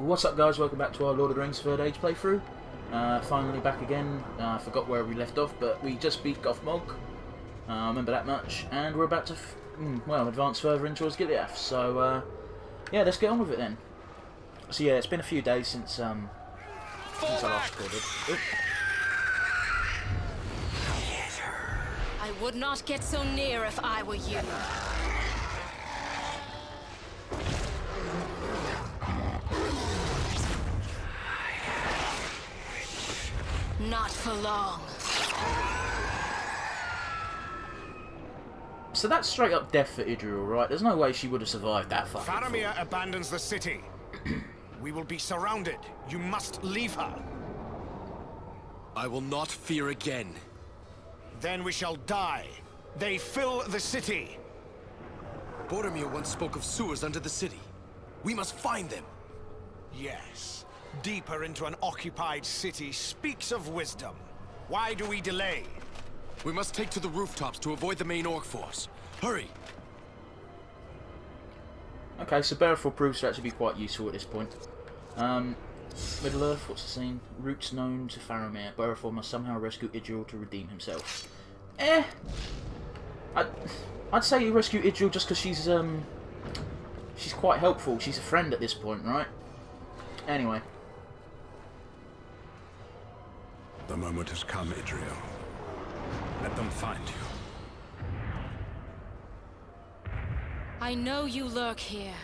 What's up, guys? Welcome back to our Lord of the Rings 3rd Age playthrough. Finally back again. I forgot where we left off, but we just beat Gothmog. I remember that much. And we're about to, advance further in towards Gilead. So, yeah, let's get on with it then. So yeah, it's been a few days since I last recorded. Oop. I would not get so near if I were you. Not for long. So that's straight up death for Idril, right? There's no way she would have survived that fucking fall. Faramir abandons the city. We will be surrounded. You must leave her. I will not fear again. Then we shall die. They fill the city. Boromir once spoke of sewers under the city. We must find them. Yes. Deeper into an occupied city speaks of wisdom. Why do we delay? We must take to the rooftops to avoid the main orc force. Hurry! Okay, so Bearfall proves to actually be quite useful at this point. Middle-earth, what's the scene? Routes known to Faramir. Bearfall must somehow rescue Idril to redeem himself. I'd say you rescue Idril just because she's quite helpful. She's a friend at this point, right? Anyway. The moment has come, Idril. Let them find you. I know you lurk here.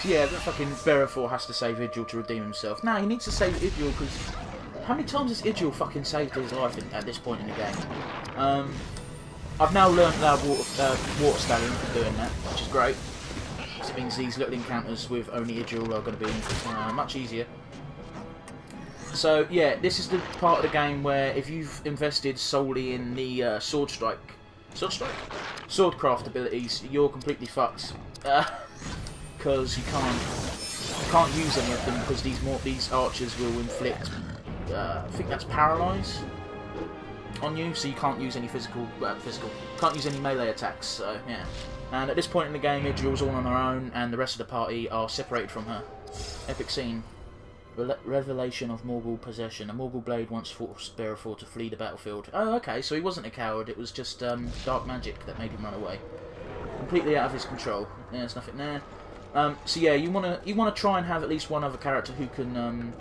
Yeah, that fucking Bearfall has to save Idril to redeem himself. Nah, he needs to save Idril because... How many times has Idril fucking saved his life at this point in the game? I've now learned that water stallion for doing that, which is great. It means these little encounters with only Idril are going to be much easier. So yeah, this is the part of the game where if you've invested solely in the swordcraft abilities, you're completely fucked. Because you can't use any of them because these archers will inflict, I think that's paralyze on you, so you can't use any can't use any melee attacks. So yeah, and at this point in the game, Idril's all on her own, and the rest of the party are separated from her. Epic scene. Revelation of Morgul possession. A Morgul blade once forced Bearfall to flee the battlefield. Oh, okay, so he wasn't a coward. It was just dark magic that made him run away. Completely out of his control. Yeah, there's nothing there. So yeah, you wanna try and have at least one other character who can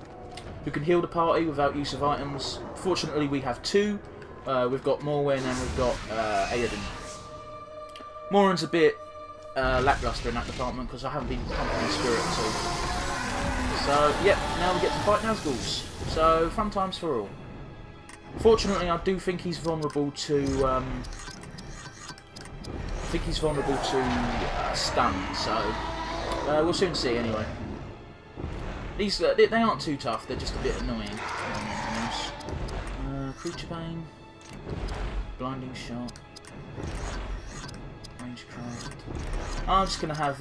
heal the party without use of items. Fortunately, we have two. We've got Morwen and we've got Aoden. Morwen's a bit lackluster in that department because I haven't been pumping his spirit at all. So yep, now we get to fight Nazguls. So fun times for all. Fortunately, I do think he's vulnerable to. Stun. So. We'll soon see anyway. These they aren't too tough. They're just a bit annoying. Creature Bane, Blinding Shot, Rangecraft. I'm just gonna have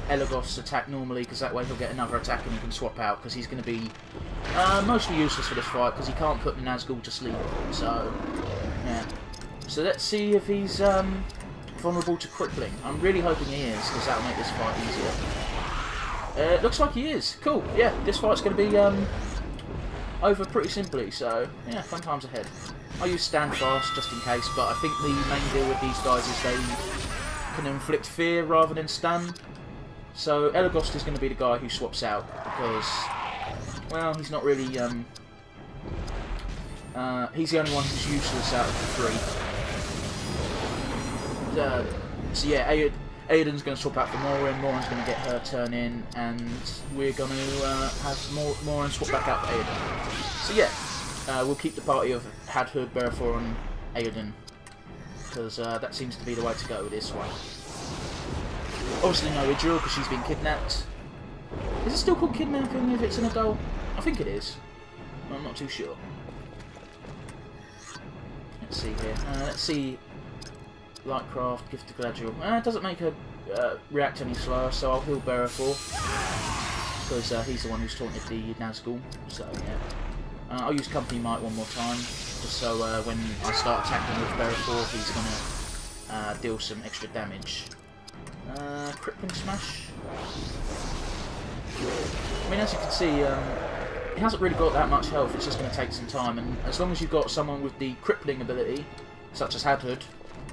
Elagos attack normally because that way he'll get another attack and he can swap out because he's gonna be mostly useless for this fight because he can't put the Nazgul to sleep. So yeah. So let's see if he's vulnerable to crippling. I'm really hoping he is, because that'll make this fight easier. It looks like he is. Cool. Yeah, this fight's going to be over pretty simply, so yeah, fun times ahead. I use Stand Fast just in case, but I think the main deal with these guys is they can inflict fear rather than stun. So Elagos is going to be the guy who swaps out, because, well, he's not really, he's the only one who's useless out of the three. So yeah, Aoden's going to swap out for Morwen, Morwen's going to get her turn in, and we're going to have Morwen swap back out for Aoden. So yeah, we'll keep the party of Hadhud, Bearfall and Aoden, because that seems to be the way to go with this one. Obviously no Idril, because she's been kidnapped. Is it still called kidnapping if it's an adult? I think it is. I'm not too sure. Let's see here. Let's see... Lightcraft, Gift to Gladriel. It doesn't make her react any slower, so I'll heal Bearfall. because he's the one who's taunted the Nazgul. So yeah, I'll use Company Might one more time, just so when I start attacking with Berefor, he's gonna deal some extra damage. Crippling Smash. I mean, as you can see, he hasn't really got that much health. It's just going to take some time, and as long as you've got someone with the crippling ability, such as Hadhood,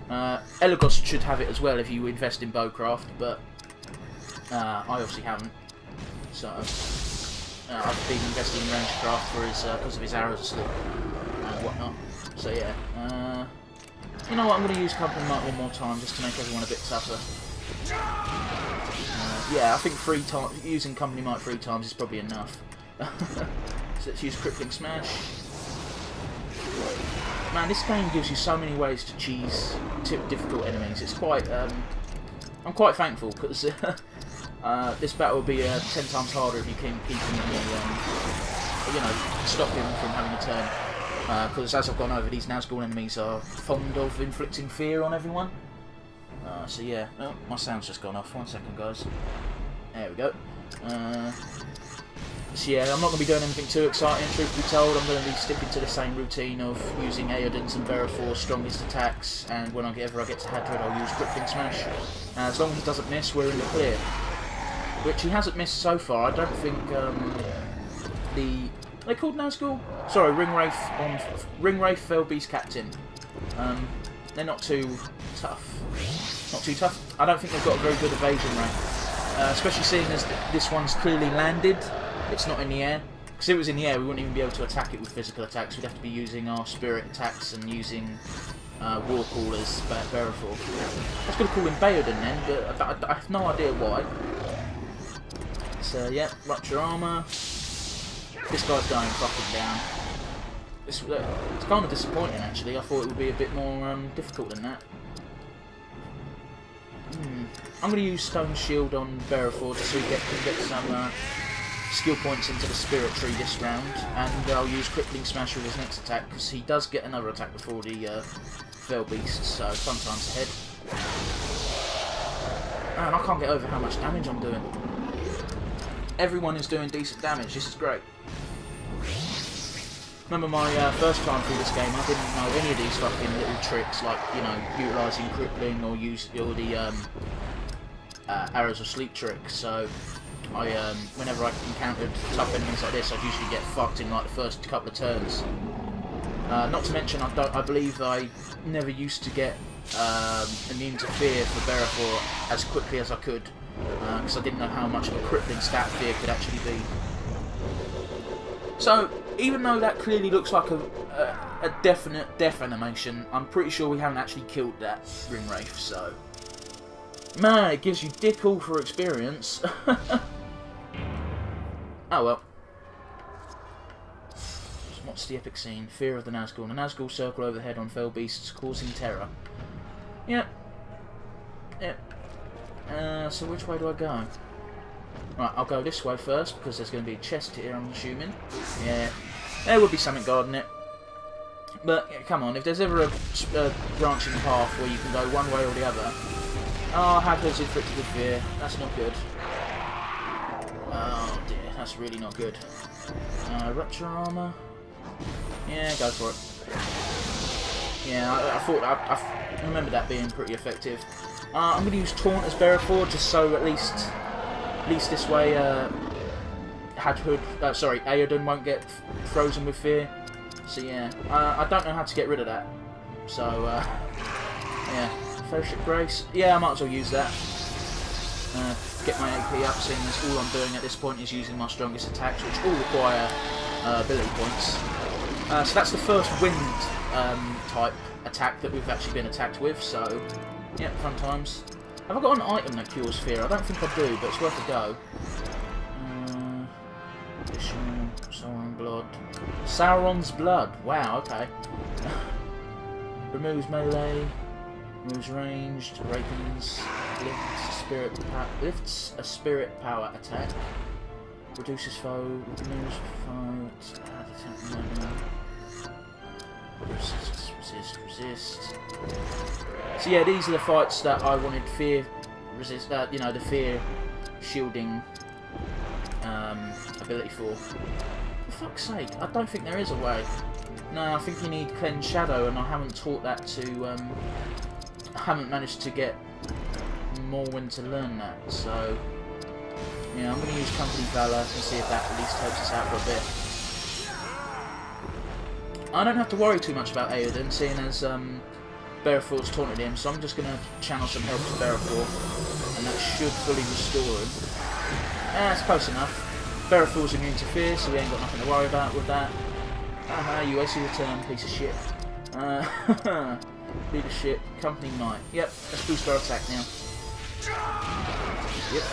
Elagos should have it as well if you invest in Bowcraft, but I obviously haven't. So I've been investing in Rangecraft for his because of his arrows asleep and whatnot. So yeah, you know what? I'm going to use Company Might one more time just to make everyone a bit tougher. Yeah, I think using Company Might 3 times is probably enough. So let's use Crippling Smash. Man, this game gives you so many ways to cheese difficult enemies. It's quite, I'm quite thankful, because this battle will be 10 times harder if you can keep him in the, you know, stop him from having a turn. Because as I've gone over, these Nazgul enemies are fond of inflicting fear on everyone. So yeah, oh, my sound's just gone off. 1 second, guys. There we go. So yeah, I'm not going to be doing anything too exciting, truth be told. I'm going to be sticking to the same routine of using Aeodon's and Berefor's strongest attacks, and whenever I get to Hadrid, I'll use Crippling Smash. As long as he doesn't miss, we're in the clear. Which he hasn't missed so far. I don't think are they called Nazgul? Sorry, Ringwraith Fellbeast Captain. They're not too tough. Not too tough. I don't think they've got a very good evasion rate. Especially seeing as this one's clearly landed. It's not in the air. Because if it was in the air, we wouldn't even be able to attack it with physical attacks. We'd have to be using our spirit attacks and using war callers, Berefor. I was going to call him Baodon then, but I have no idea why. So yeah, Rupture Armour. This guy's going fucking down. It's kind of disappointing actually. I thought it would be a bit more difficult than that. I'm going to use Stone Shield on Berefor just so we can get some skill points into the Spirit Tree this round, and I'll use Crippling Smash with his next attack because he does get another attack before the Fellbeast, so fun times ahead. Man, I can't get over how much damage I'm doing. Everyone is doing decent damage. This is great. Remember my first time through this game, I didn't know any of these fucking little tricks, like, you know, utilising crippling or the arrows of sleep tricks. So whenever I encountered tough enemies like this, I'd usually get fucked in like the first couple of turns. Not to mention, I believe I never used to get immune to fear for Berefor as quickly as I could, because I didn't know how much of a crippling stat fear could actually be. So, even though that clearly looks like a definite death animation, I'm pretty sure we haven't actually killed that Ringwraith, so... Man, it gives you dick all for experience. Oh well. What's the epic scene? Fear of the Nazgul. The Nazgul circle overhead on fell beasts, causing terror. Yep. Yep. So which way do I go? Right, I'll go this way first, because there's going to be a chest here, I'm assuming. Yeah, there would be something guarding it. But, yeah, come on, if there's ever a branching path where you can go one way or the other... Oh, Hadhood's inflicted with fear. That's not good. Oh, dear, that's really not good. Rupture Armour. Yeah, go for it. Yeah, I thought... I remember that being pretty effective. I'm going to use Taunt as Berefor, just so at least this way Aeodon won't get frozen with fear. So yeah, I don't know how to get rid of that. So yeah, Fellowship Grace. Yeah, I might as well use that. Get my AP up, seeing as all I'm doing at this point is using my strongest attacks, which all require ability points. So that's the first wind type attack that we've actually been attacked with. So yeah, fun times. Have I got an item that cures fear? I don't think I do, but it's worth a go. Sauron Blood. Sauron's Blood. Wow, okay. Removes melee, removes ranged, awakens, lifts a spirit power attack, reduces foe, removes foe, resist. So yeah, these are the fights that I wanted fear resist. You know, the fear shielding ability for. For fuck's sake, I don't think there is a way. No, I think you need Cleanse Shadow, and I haven't taught that to, I haven't managed to get Morwen to learn that, so... Yeah, I'm going to use Company Valor and see if that at least helps us out for a bit. I don't have to worry too much about Aoden, seeing as Berefor's taunted him, so I'm just going to channel some help to Berefor, and that should fully restore him. It's close enough. Berefor's immune to fear, so we ain't got nothing to worry about with that. Aha, you wasted your turn, piece of shit. Leadership, Company Might. Yep, let's boost our attack now. Yep.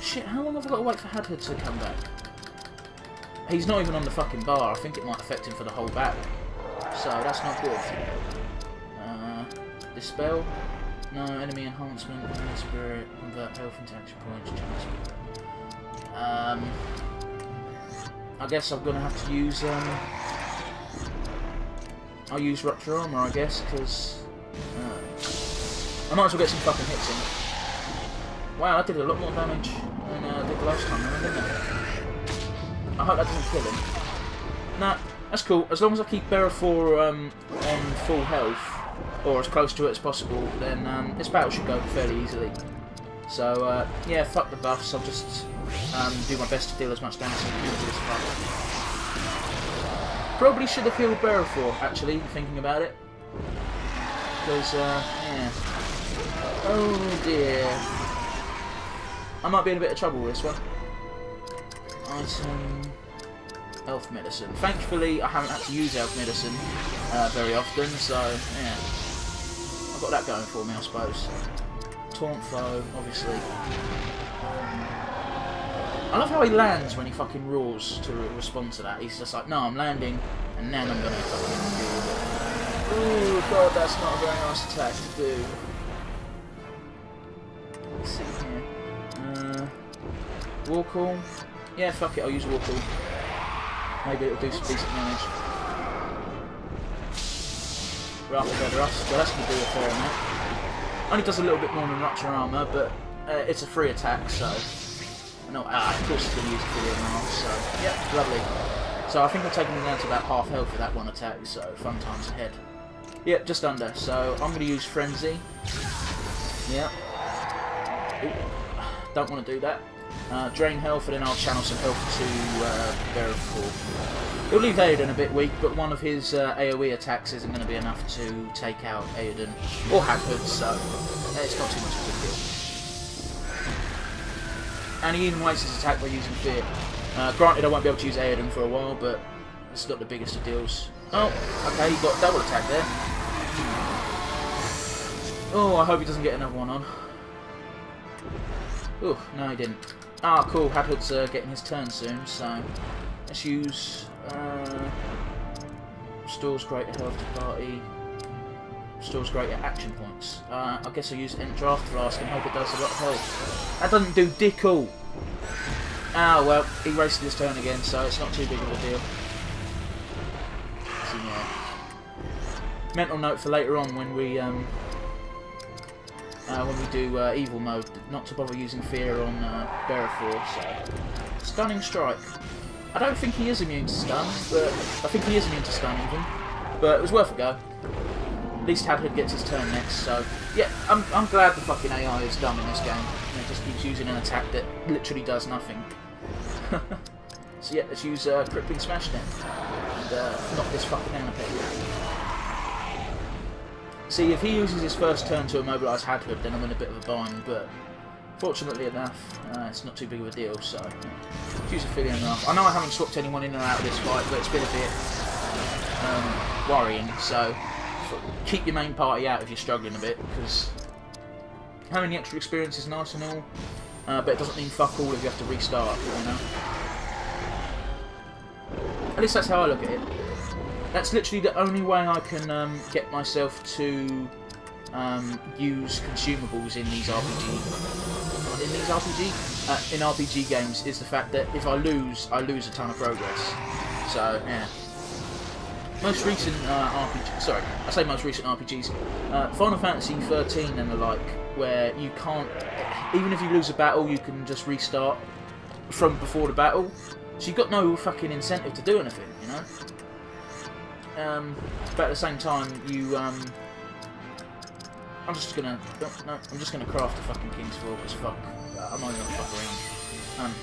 Shit, how long have I got to wait for Hadhood to come back? He's not even on the fucking bar. I think it might affect him for the whole battle. So, that's not good. Dispel. No, enemy enhancement, spirit, convert health into action points, I guess I'm going to have to use, I'll use Rupture Armor, I guess, because I might as well get some fucking hits in. Wow, I did a lot more damage than I did last time, didn't I? I hope that doesn't kill him. Nah, that's cool. As long as I keep Berefor on full health, or as close to it as possible, then this battle should go fairly easily. So, yeah, fuck the buffs. I'll just do my best to deal as much damage as I can to this fight. Probably should have healed Berefor, actually, thinking about it. Because, yeah. Oh dear. I might be in a bit of trouble with this one. Item... Elf Medicine. Thankfully, I haven't had to use Elf Medicine very often, so, yeah. I've got that going for me, I suppose. Taunt Foe, obviously. I love how he lands when he fucking roars to respond to that. He's just like, no, I'm landing, and then I'm going to fucking deal with it. Oh god, that's not a very nice attack to do. Let's see here. War Call. Yeah, fuck it, I'll use War Call. Maybe it'll do some decent damage. Rather than Rust, but that's going to do a fair amount. Only does a little bit more than Rupture Armor, but it's a free attack, so... No, of course it's going to use a free armor, so... Yep, lovely. So I think I've taken him down to about half health for that one attack, so fun times ahead. Yep, just under. So I'm going to use Frenzy. Yep. Ooh, don't want to do that. Drain health, and then I'll channel some health to Berefor. It'll leave Aoden a bit weak, but one of his AoE attacks isn't going to be enough to take out Aoden or Hadhood, so it's not too much of a big deal. And he even wastes his attack by using Fear. Granted, I won't be able to use Aoden for a while, but it's not the biggest of deals. Oh, okay, he got double attack there. Oh, I hope he doesn't get another one on. Oh, no he didn't. Ah, cool, Hadhood's getting his turn soon, so let's use... Restores greater health to party. Restores greater action points. I guess I'll use Ent Draft Flask and hope it does a lot of health. That doesn't do dick all. Ah, well, he wasted his turn again, so it's not too big of a deal. So, yeah. Mental note for later on when we do evil mode, not to bother using Fear on Berefor. So, Stunning Strike. I don't think he is immune to stun, but I think he is immune to stun even. But it was worth a go. At least Hadhood gets his turn next, so yeah, I'm glad the fucking AI is dumb in this game. It just keeps using an attack that literally does nothing. So yeah, let's use Crippling Smash then, and knock this fucking down a bit. See, if he uses his first turn to immobilise Hadhood, then I'm in a bit of a bind, but fortunately enough, it's not too big of a deal, so use Ophidian enough. I know I haven't swapped anyone in or out of this fight, but it's been a bit worrying, so keep your main party out if you're struggling a bit, because having the extra experience is nice and all, but it doesn't mean fuck all if you have to restart, you know? At least that's how I look at it. That's literally the only way I can get myself to use consumables in these in RPG games, is the fact that if I lose a ton of progress. So yeah. most recent RPGs, sorry, I say most recent RPGs, Final Fantasy 13 and the like, where you can't, even if you lose a battle, you can just restart from before the battle, so you've got no fucking incentive to do anything, you know? But at the same time, you, I'm just gonna, no, I'm just gonna craft a fucking King's Fall, because fuck, I'm not even gonna fuck around.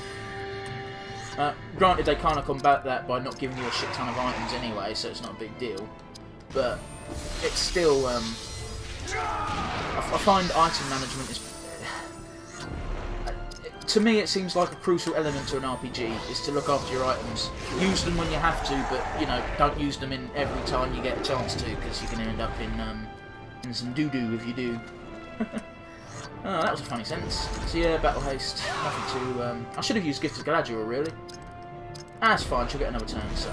Granted, they kind of combat that by not giving you a shit ton of items anyway, so it's not a big deal. But it's still, I find item management is, to me, it seems like a crucial element to an RPG is to look after your items. Use them when you have to, but you know, don't use them in every time you get a chance to, because you're going to end up in some doo-doo if you do. Oh, that was a funny sentence. So yeah, Battle Haste. Nothing to... I should have used Gift of Galadriel, really. Ah, that's fine. She'll get another turn, so...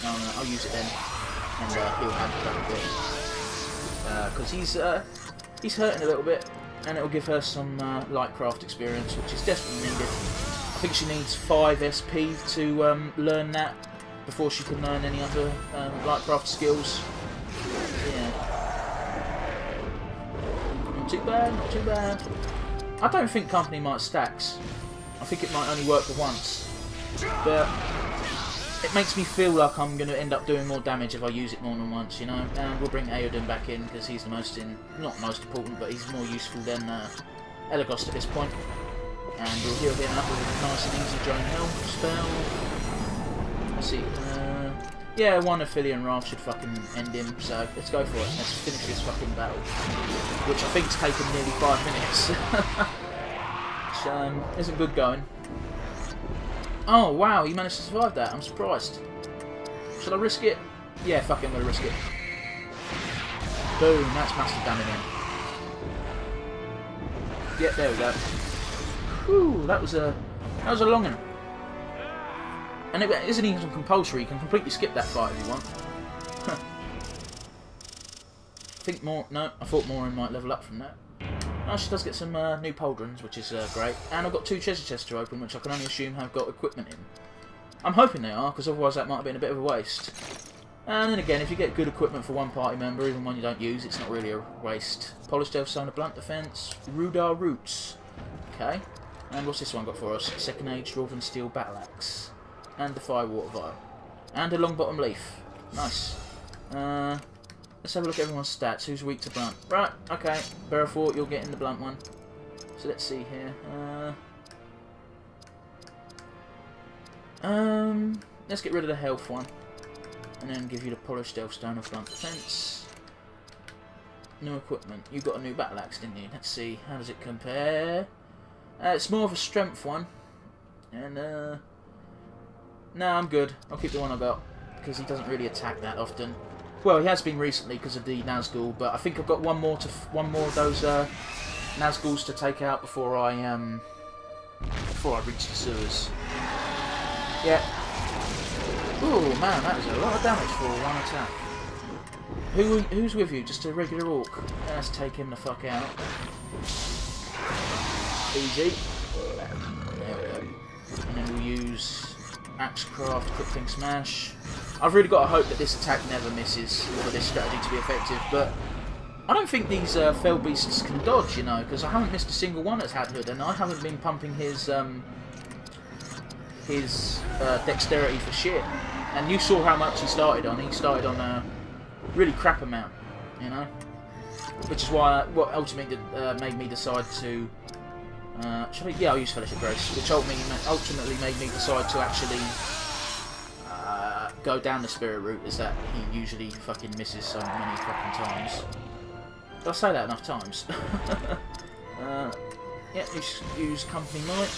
I'll use it then. And he'll handle that a bit. Because he's hurting a little bit. And it'll give her some light craft experience, which is desperately needed. I think she needs 5 SP to learn that before she can learn any other light craft skills. Yeah. Not too bad, not too bad. I don't think Company might stacks. I think it might only work for once. But it makes me feel like I'm going to end up doing more damage if I use it more than once, you know. And we'll bring Aoden back in because he's the most not most important, but he's more useful than Elagos at this point. And we'll heal him up with a nice and easy Drain Hell spell. Let's see. Yeah, one Aphelion Wrath should fucking end him, so let's go for it. Let's finish this fucking battle. Which I think's taken nearly 5 minutes. Which isn't good going. Oh wow, you managed to survive that, I'm surprised. Should I risk it? Yeah, fuck it, I'm gonna risk it. Boom, that's massive damage in. Yeah, there we go. Whew, that was a long one. And it isn't even compulsory, you can completely skip that fight if you want. Huh. Think more, no, I thought Morin might level up from that. Oh, she does get some new pauldrons, which is great. And I've got 2 treasure chests to open, which I can only assume have got equipment in. I'm hoping they are, because otherwise that might have been a bit of a waste. And then again, if you get good equipment for one party member, even one you don't use, it's not really a waste. Polished Elf Stone of Blunt Defense, Rudar Roots. Okay. And what's this one got for us? Second Age Dwarven Steel Battle Axe. And the Firewater Vial. And a Long Bottom Leaf. Nice. Let's have a look at everyone's stats. Who's weak to blunt? Right, okay. Berefort, you'll get in the blunt one. So let's see here. Let's get rid of the health one. And then give you the Polished Elf Stone of Blunt Defense. New equipment. You got a new battle axe, didn't you? Let's see. How does it compare? It's more of a strength one. And, no, I'm good. I'll keep the one I got. Because he doesn't really attack that often. Well, he has been recently because of the Nazgul, but I think I've got one more of those Nazguls to take out before I reach the sewers. Yeah. Ooh, man, that is a lot of damage for one attack. Who's with you? Just a regular orc. Let's take him the fuck out. Easy. There we go. And then we'll use Axecraft, Crippling Smash. I've really got to hope that this attack never misses for this strategy to be effective, but I don't think these fell beasts can dodge, you know, because I haven't missed a single one that's had hood, and I haven't been pumping his dexterity for shit. And you saw how much he started on. He started on a really crap amount, you know, which is why what ultimately made me decide to. Yeah, I'll use Fellowship Grace, which ultimately made me decide to actually go down the spirit route, is that he usually fucking misses so many fucking times. Did I say that enough times? Yeah, use Company Might.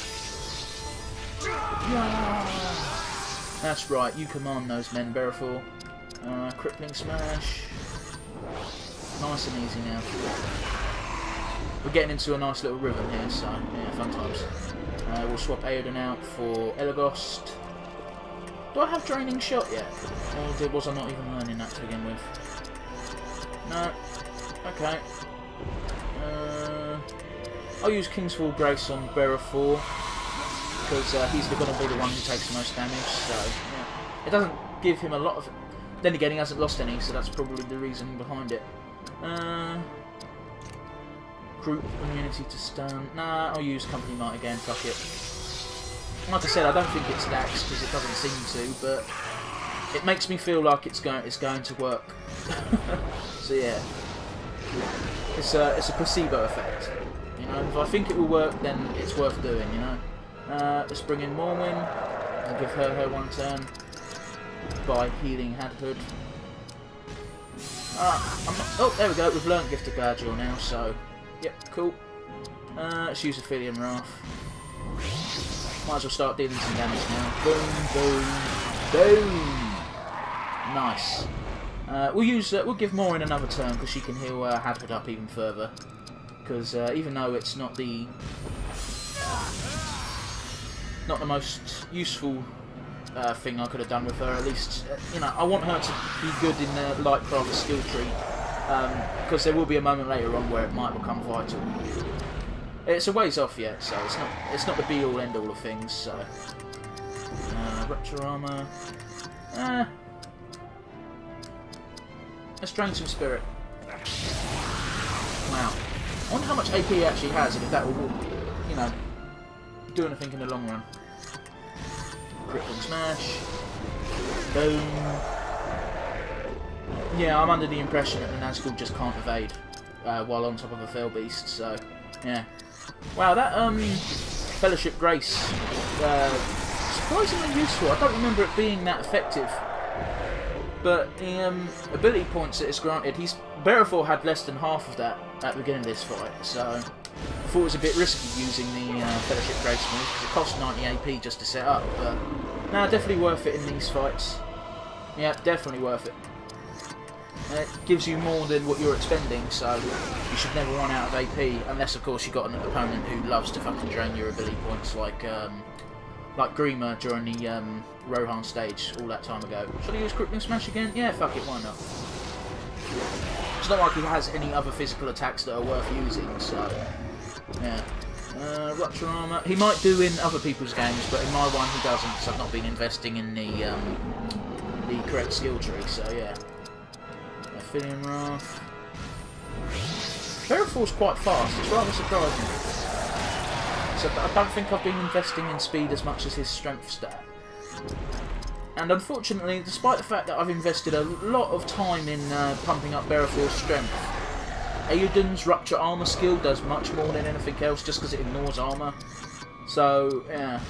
Yeah. That's right, you command those men, Berefort. Crippling Smash. Nice and easy now. We're getting into a nice little rhythm here, so yeah, fun times. We'll swap Aoden out for Elagos. Do I have Draining Shot yet? Or was I not even learning that to begin with? No. Okay. I'll use Kingsfall Grace on Berefort, because he's going to be the one who takes the most damage, so yeah. It doesn't give him a lot of... then again, he hasn't lost any, so that's probably the reason behind it. Group immunity to stun. Nah, I'll use Company Might again, fuck it. Like I said, I don't think it stacks, because it doesn't seem to, but it makes me feel like it's going to work. So yeah. It's a placebo effect. You know, if I think it will work, then it's worth doing, you know. Let's bring in Morwin and give her one turn by healing Hadhood. Oh, there we go. We've learnt Gift of Gladriel now, so yep, cool. Let's use Aphelion Wrath. Might as well start dealing some damage now. Boom, boom, boom. Nice. We'll give Maureen another turn because she can heal Hadhood up even further. Because even though it's not the most useful thing I could have done with her, at least you know, I want her to be good in the Lightcraft skill tree. Because there will be a moment later on where it might become vital. It's a ways off yet, so it's not the be all end all of things. So Rupture Armor. Let's drain some spirit. Wow. I wonder how much AP he actually has, and if that will, you know, do anything in the long run. Crippling Smash. Boom. Yeah, I'm under the impression that the Nazgul just can't evade while on top of a Fell Beast, so yeah. Wow, that Fellowship Grace, surprisingly useful. I don't remember it being that effective. But the ability points that it's granted, Berefor had less than half of that at the beginning of this fight, so I thought it was a bit risky using the Fellowship Grace move because it cost 90 AP just to set up. But no, definitely worth it in these fights. Yeah, definitely worth it. It gives you more than what you're expending, so you should never run out of AP, unless of course you've got an opponent who loves to fucking drain your ability points, like Grima during the Rohan stage all that time ago. Should I use Crippling Smash again? Yeah, fuck it, why not? It's not like he has any other physical attacks that are worth using, so yeah. Rupture Armor. He might do in other people's games, but in my one he doesn't, because I've not been investing in the correct skill tree, so yeah. Aphelion Wrath. Berefor's quite fast, it's rather surprising. So I don't think I've been investing in speed as much as his strength stat. And unfortunately, despite the fact that I've invested a lot of time in pumping up Berefor's strength, Eowyn's Rupture Armor skill does much more than anything else just because it ignores armor. So, yeah.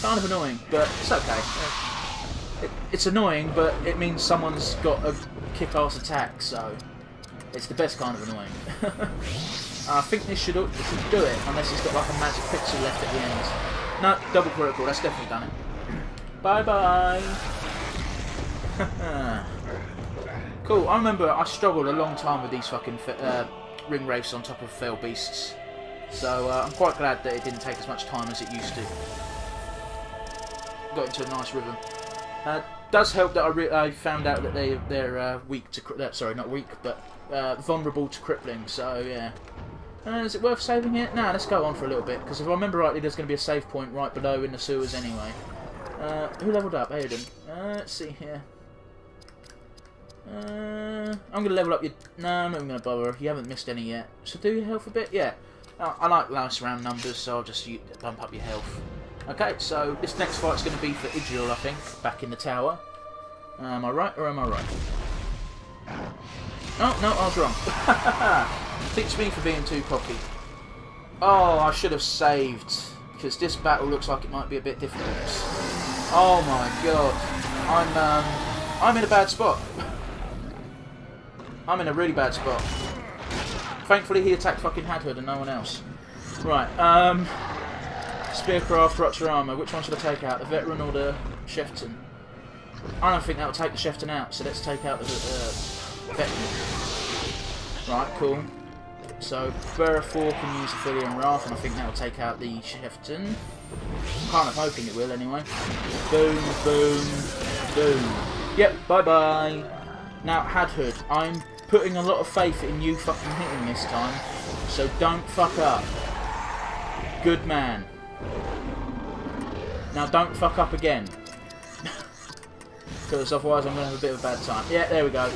Kind of annoying, but it's okay. It's annoying, but it means someone's got a kick-ass attack, so it's the best kind of annoying. I think this should do it, unless he's got like a magic pixel left at the end. No, double critical, that's definitely done it. Bye-bye! Cool, I remember I struggled a long time with these fucking Ringwraiths on top of Fell Beasts. So I'm quite glad that it didn't take as much time as it used to. Got into a nice rhythm. Does help that I found out that they're weak to... sorry, not weak, but vulnerable to crippling, so yeah. Is it worth saving it? Nah, let's go on for a little bit, because if I remember rightly, there's going to be a save point right below in the sewers anyway. Who leveled up? Eowyn. Let's see here. I'm going to level up your... No, I'm not even going to bother. You haven't missed any yet. So do your health a bit? Yeah. I like nice round numbers, so I'll just bump up your health. Okay, so this next fight's going to be for Idriel, I think, back in the tower. Am I right or am I right? Oh, no, I was wrong. Thinks me for being too cocky. Oh, I should have saved, because this battle looks like it might be a bit difficult. Oh my god. I'm in a bad spot. I'm in a really bad spot. Thankfully he attacked fucking Hadhood and no one else. Right, Spearcraft, Rupture Armor. Which one should I take out? The Veteran or the Chieftain? I don't think that will take the Chieftain out, so let's take out the Veteran. Right, cool. So, Berefor can use Aphelion Wrath, and I think that will take out the Chieftain. I'm kind of hoping it will, anyway. Boom, boom, boom. Yep, bye-bye. Now, Hadhood, I'm putting a lot of faith in you fucking hitting this time, so don't fuck up. Good man. Now, don't fuck up again. because otherwise I'm going to have a bit of a bad time. Yeah, there we go.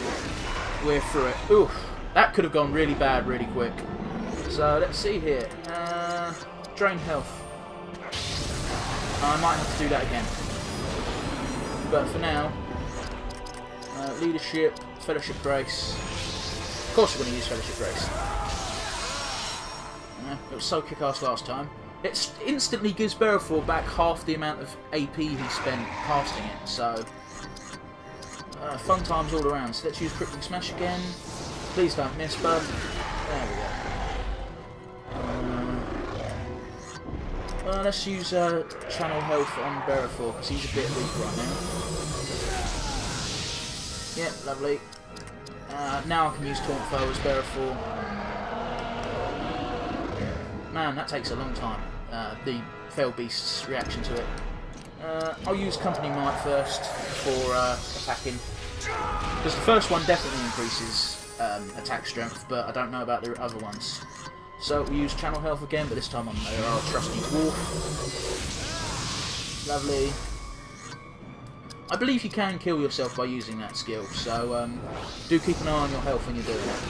We're through it. Oof, that could have gone really bad really quick. So let's see here. Drain health. I might have to do that again. But for now, leadership, fellowship grace. Of course we're going to use fellowship grace. It was so kick-ass last time. It instantly gives Berefor back half the amount of AP he spent casting it, so fun times all around. So let's use Crippling Smash again. Please don't miss, bud. There we go. Let's use Channel Health on Berefor, because he's a bit weak right now. Yep, lovely. Now I can use Taunt Foe as Berefor. Man, that takes a long time. The Fell Beast's reaction to it. I'll use Company Might first for attacking. Because the first one definitely increases attack strength, but I don't know about the other ones. So we use Channel Health again, but this time on our trusty Dwarf. Lovely. I believe you can kill yourself by using that skill, so do keep an eye on your health when you're doing it.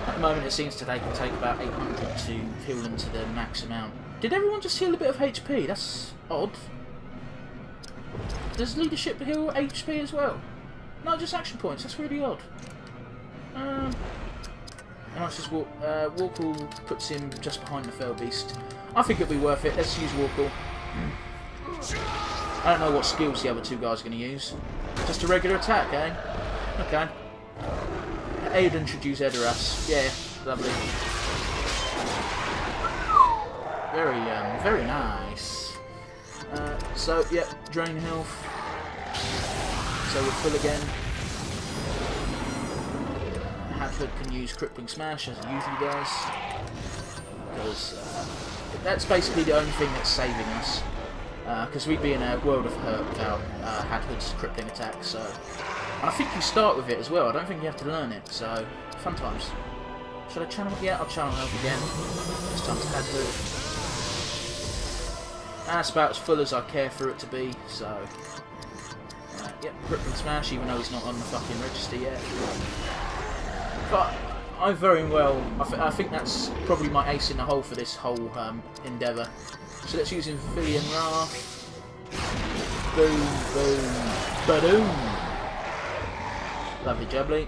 At the moment it seems to take about 800 to heal them to the max amount. Did everyone just heal a bit of HP? That's odd. Does leadership heal HP as well? No, just action points. That's really odd. And let's just walk. Warkle puts him just behind the Fell Beast. I think it'll be worth it. Let's use Warkle. I don't know what skills the other two guys are going to use. Just a regular attack, eh? Okay. Aiden should use Edoras. Yeah, lovely. Very nice. So, yep, drain health. So we're full again. Hadford can use Crippling Smash as he usually does. Because that's basically the only thing that's saving us. Because we'd be in a world of hurt without Hadford's crippling attack, so... And I think you start with it as well, I don't think you have to learn it, so... Fun times. Should I channel? Yeah, I'll channel health again. This time to Hadford. That's about as full as I care for it to be, so... yep, Crippling Smash, even though he's not on the fucking register yet. But I very well... I think that's probably my ace in the hole for this whole endeavour. So let's use Amphibian Wrath. Boom, boom, ba-doom. Lovely jubbly.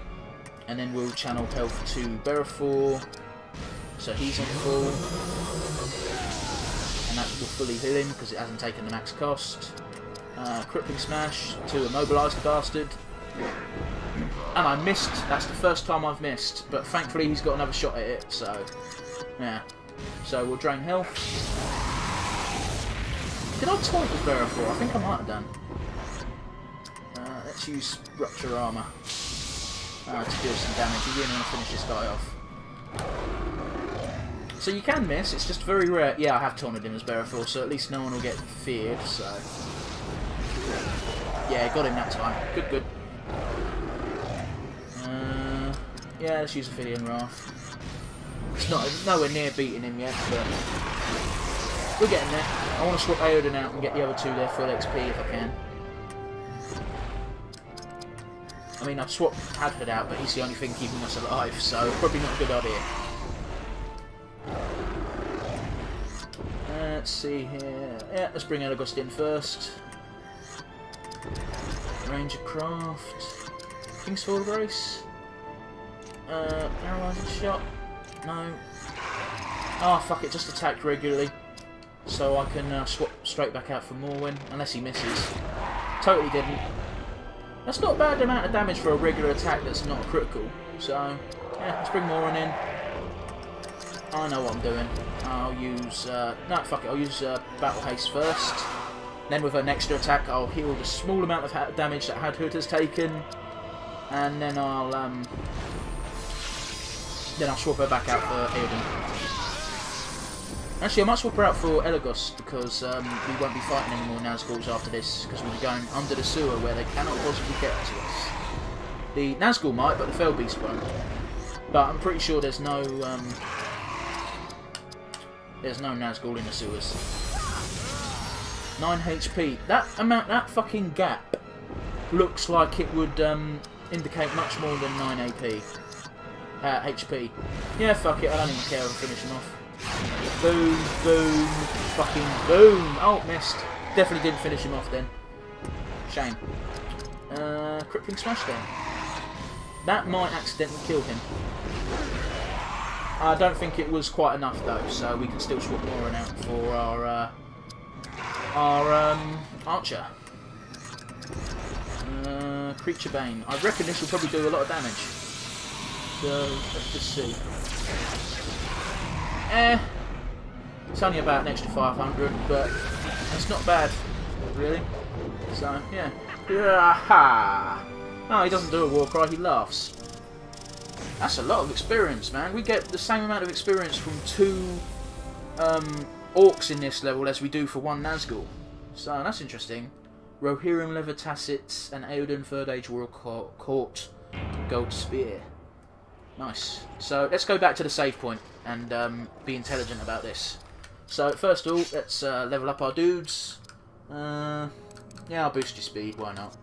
And then we'll channel health to Berefor. So he's on full. And that will fully heal him because it hasn't taken the max cost. Crippling Smash to immobilise the bastard. And I missed. That's the first time I've missed. But thankfully he's got another shot at it. So, yeah. So we'll drain health. Did I taunt with Berefor? I think I might have done. Let's use Rupture Armour to deal some damage. You really want to finish this guy off. So you can miss, it's just very rare. Yeah, I have taunted him as Berefor, so at least no one will get feared, so... Yeah, got him that time. Good, good. Yeah, let's use Amphibian Wrath. It's nowhere near beating him yet, but... We're getting there. I want to swap Aoden out and get the other two there full XP if I can. I mean, I've swapped Hadford out, but he's the only thing keeping us alive, so probably not a good idea. Let's see here. Yeah, let's bring Elagust in first. Ranger Craft. King's Fall Grace. Paralyzing Shot. No. Oh, fuck it, just attack regularly. So I can swap straight back out for Morwen, unless he misses. Totally didn't. That's not a bad amount of damage for a regular attack that's not critical. So, yeah, let's bring Morwen in. I know what I'm doing. I'll use... no, fuck it, I'll use Battle Haste first. Then with an extra attack, I'll heal the small amount of damage that Hadhut has taken. And then I'll swap her back out for Aoden. Actually, I might swap her out for Elagust because we won't be fighting any more Nazguls after this because we'll be going under the sewer where they cannot possibly get to us. The Nazgul might, but the Fell Beast won't. But I'm pretty sure there's no Nazgul in the sewers. 9 HP. That fucking gap looks like it would indicate much more than 9 AP. HP. Yeah, fuck it, I don't even care if I finish him off. Boom, boom, fucking boom! Oh, missed. Definitely didn't finish him off then. Shame. Crippling Smash then. That might accidentally kill him. I don't think it was quite enough though, so we can still swap Moran out for our Archer. Creature Bane. I reckon this will probably do a lot of damage. So, let's just see. It's only about an extra 500, but it's not bad, really. So, yeah. Oh, he doesn't do a war cry, he laughs. That's a lot of experience, man. We get the same amount of experience from 2 orcs in this level as we do for 1 Nazgul. So, that's interesting. Rohirrim Leather Tassets and Eoden Third Age Royal Court Gold Spear. Nice. So let's go back to the save point and be intelligent about this. So first of all, let's level up our dudes. Yeah, I'll boost your speed, why not?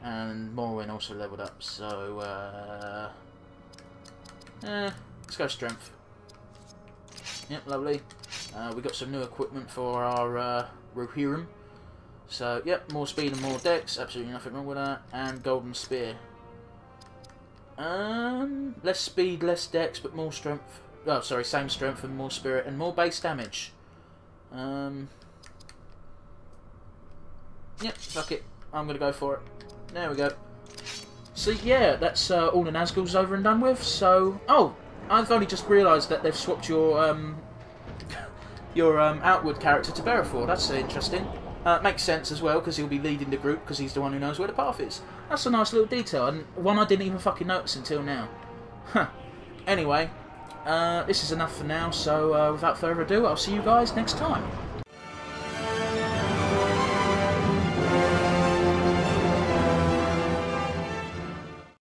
And Morrowind also leveled up, so let's go strength. Yep, lovely. We got some new equipment for our Rohirrim. So, yep, more speed and more dex, absolutely nothing wrong with that. And golden spear. Less speed, less dex, but more strength. Oh, sorry, same strength and more spirit and more base damage. Yep, fuck it. I'm gonna go for it. There we go. So, yeah, that's all the Nazgul's over and done with. So, oh, I've only just realised that they've swapped your outward character to Berefor. That's interesting. Makes sense as well, because he'll be leading the group, because he's the one who knows where the path is. That's a nice little detail, and one I didn't even fucking notice until now. Huh. Anyway, this is enough for now, so without further ado, I'll see you guys next time.